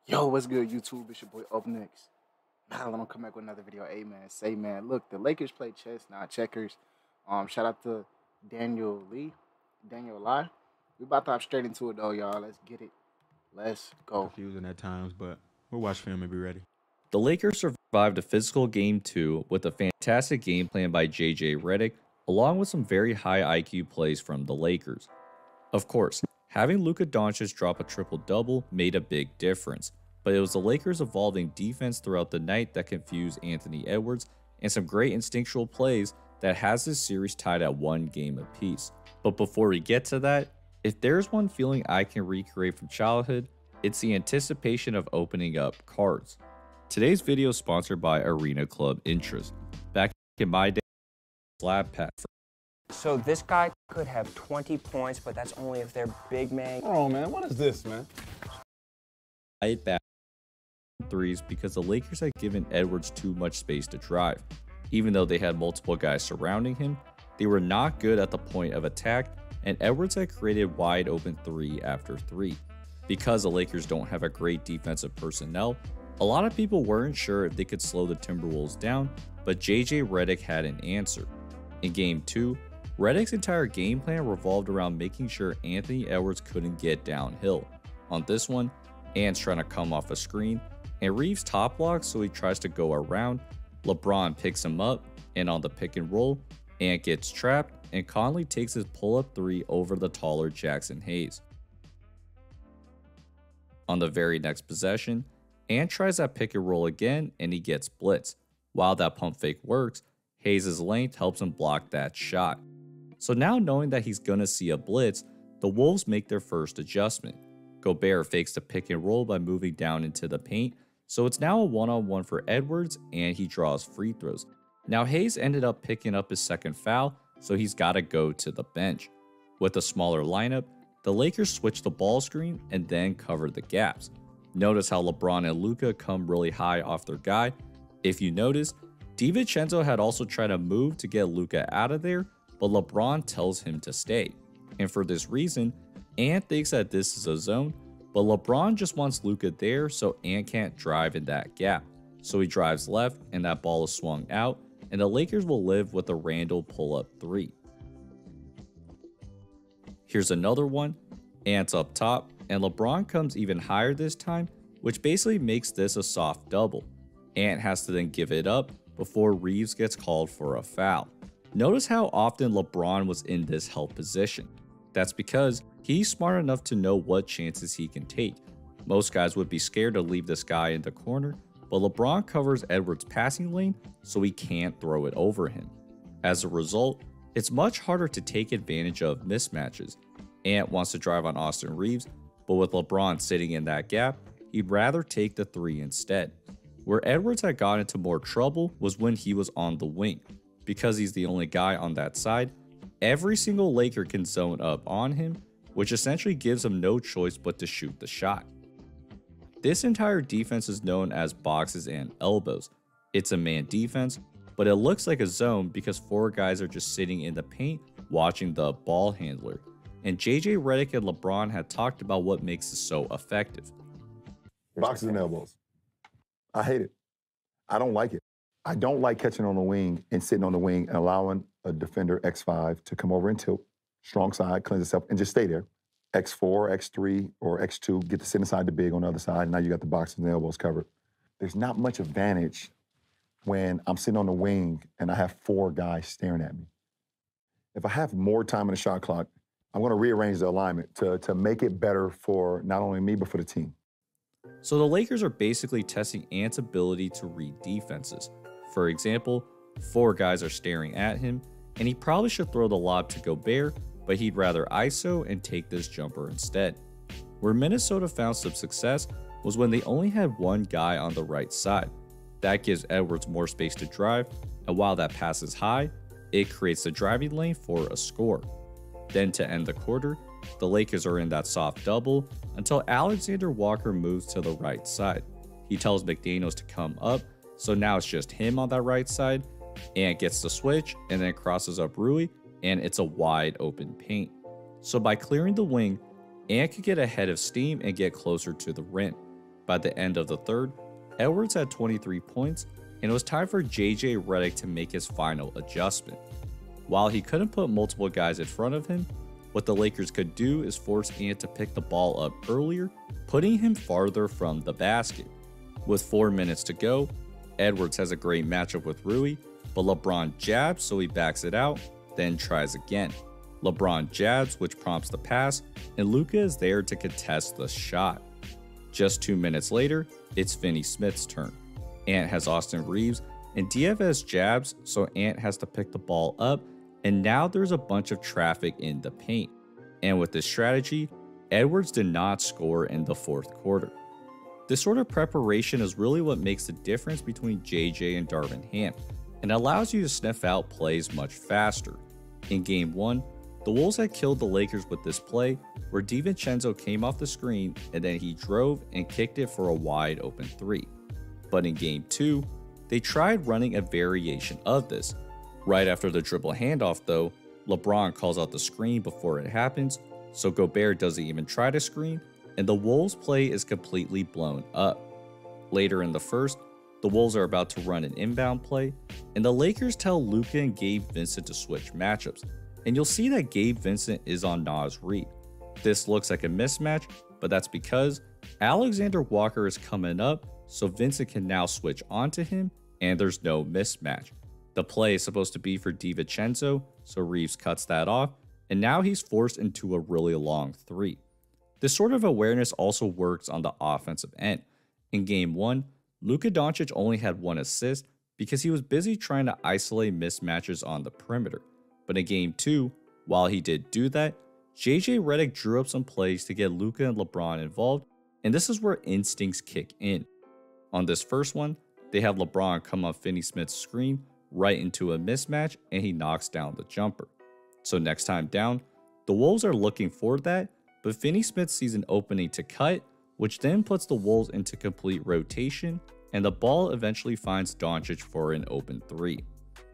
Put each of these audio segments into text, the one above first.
Yo, what's good, YouTube? It's your boy Up Next. Now I'm gonna come back with another video. Hey man, say man, look, the Lakers play chess, not checkers. Shout out to Daniel Lee, Daniel Lai. We about to hop straight into it though, y'all. Let's get it. Let's go. Confusing at times, but we'll watch film and be ready. The Lakers survived a physical Game 2 with a fantastic game plan by JJ Redick, along with some very high IQ plays from the Lakers. Of course, having Luka Doncic drop a triple-double made a big difference, but it was the Lakers' evolving defense throughout the night that confused Anthony Edwards and some great instinctual plays that has this series tied at 1 game apiece. But before we get to that, if there's one feeling I can recreate from childhood, it's the anticipation of opening up cards. Today's video is sponsored by Arena Club Interest. Back in my day, slab pat. So this guy could have 20 points, but that's only if they're big man. Oh man, what is this, man? Back threes because the Lakers had given Edwards too much space to drive. Even though they had multiple guys surrounding him, they were not good at the point of attack, and Edwards had created wide open 3 after 3. Because the Lakers don't have a great defensive personnel, a lot of people weren't sure if they could slow the Timberwolves down, but JJ Redick had an answer. In Game 2, Redick's entire game plan revolved around making sure Anthony Edwards couldn't get downhill. On this one, Ant's trying to come off a screen, and Reeves top blocks so he tries to go around. LeBron picks him up, and on the pick and roll, Ant gets trapped, and Conley takes his pull-up 3 over the taller Jackson Hayes. On the very next possession, Ant tries that pick and roll again, and he gets blitzed. While that pump fake works, Hayes' length helps him block that shot. So now knowing that he's gonna see a blitz, the Wolves make their first adjustment. Gobert fakes the pick and roll by moving down into the paint, so it's now a one-on-one for Edwards, and he draws free throws. Now Hayes ended up picking up his second foul, so he's gotta go to the bench. With a smaller lineup, the Lakers switch the ball screen and then cover the gaps. Notice how LeBron and Luka come really high off their guy. If you notice, DiVincenzo had also tried to move to get Luka out of there, but LeBron tells him to stay. And for this reason, Ant thinks that this is a zone, but LeBron just wants Luka there so Ant can't drive in that gap. So he drives left and that ball is swung out, and the Lakers will live with a Randall pull-up 3. Here's another one. Ant's up top, and LeBron comes even higher this time, which basically makes this a soft double. Ant has to then give it up before Reeves gets called for a foul. Notice how often LeBron was in this help position. That's because he's smart enough to know what chances he can take. Most guys would be scared to leave this guy in the corner, but LeBron covers Edwards' passing lane so he can't throw it over him. As a result, it's much harder to take advantage of mismatches. Ant wants to drive on Austin Reeves, but with LeBron sitting in that gap, he'd rather take the 3 instead. Where Edwards had gotten into more trouble was when he was on the wing. Because he's the only guy on that side, every single Laker can zone up on him, which essentially gives him no choice but to shoot the shot. This entire defense is known as boxes and elbows. It's a man defense, but it looks like a zone because 4 guys are just sitting in the paint watching the ball handler. And JJ Redick and LeBron had talked about what makes this so effective. Boxes and elbows. I hate it. I don't like it. I don't like catching on the wing and sitting on the wing and allowing a defender X5 to come over and tilt, strong side, cleanse itself, and just stay there. X4, X3, or X2, get to sit inside the big on the other side. Now you got the boxes and the elbows covered. There's not much advantage when I'm sitting on the wing and I have 4 guys staring at me. If I have more time in the shot clock, I'm going to rearrange the alignment to make it better for not only me, but for the team. So the Lakers are basically testing Ant's ability to read defenses. For example, 4 guys are staring at him, and he probably should throw the lob to Gobert, but he'd rather ISO and take this jumper instead. Where Minnesota found some success was when they only had 1 guy on the right side. That gives Edwards more space to drive, and while that pass is high, it creates the driving lane for a score. Then to end the quarter, the Lakers are in that soft double until Alexander Walker moves to the right side. He tells McDaniels to come up, so now it's just him on that right side. Ant gets the switch and then crosses up Rui, and it's a wide open paint. So by clearing the wing, Ant could get ahead of steam and get closer to the rim. By the end of the third, Edwards had 23 points, and it was time for JJ Redick to make his final adjustment. While he couldn't put multiple guys in front of him, what the Lakers could do is force Ant to pick the ball up earlier, putting him farther from the basket. With 4 minutes to go, Edwards has a great matchup with Rui, but LeBron jabs, so he backs it out, then tries again. LeBron jabs, which prompts the pass, and Luka is there to contest the shot. Just 2 minutes later, it's Finney Smith's turn. Ant has Austin Reeves, and DFS jabs, so Ant has to pick the ball up, and now there's a bunch of traffic in the paint. And with this strategy, Edwards did not score in the fourth quarter. This sort of preparation is really what makes the difference between JJ and Darvin Ham, and allows you to sniff out plays much faster. In Game 1, the Wolves had killed the Lakers with this play, where DiVincenzo came off the screen and then he drove and kicked it for a wide open 3. But in Game 2, they tried running a variation of this. Right after the dribble handoff though, LeBron calls out the screen before it happens, so Gobert doesn't even try to screen, and the Wolves play is completely blown up. Later in the first, the Wolves are about to run an inbound play, and the Lakers tell Luka and Gabe Vincent to switch matchups, and you'll see that Gabe Vincent is on Naz Reid. This looks like a mismatch, but that's because Alexander Walker is coming up, so Vincent can now switch onto him, and there's no mismatch. The play is supposed to be for DiVincenzo, so Reeves cuts that off, and now he's forced into a really long 3. This sort of awareness also works on the offensive end. In Game 1, Luka Doncic only had 1 assist because he was busy trying to isolate mismatches on the perimeter. But in Game 2, while he did do that, JJ Redick drew up some plays to get Luka and LeBron involved, and this is where instincts kick in. On this first one, they have LeBron come off Finney Smith's screen right into a mismatch, and he knocks down the jumper. So next time down, the Wolves are looking for that, but Finney Smith sees an opening to cut, which then puts the Wolves into complete rotation, and the ball eventually finds Doncic for an open 3.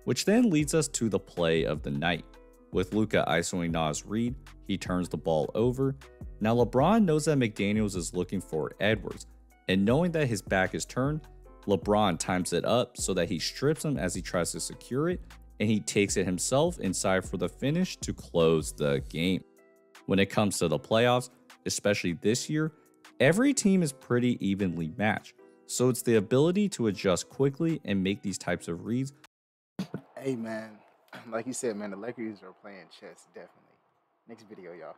Which then leads us to the play of the night. With Luka isoing Naz Reid, he turns the ball over. Now LeBron knows that McDaniels is looking for Edwards, and knowing that his back is turned, LeBron times it up so that he strips him as he tries to secure it, and he takes it himself inside for the finish to close the game. When it comes to the playoffs, especially this year, every team is pretty evenly matched, so it's the ability to adjust quickly and make these types of reads. Hey man, like you said, man, the Lakers are playing chess, definitely. Next video, y'all.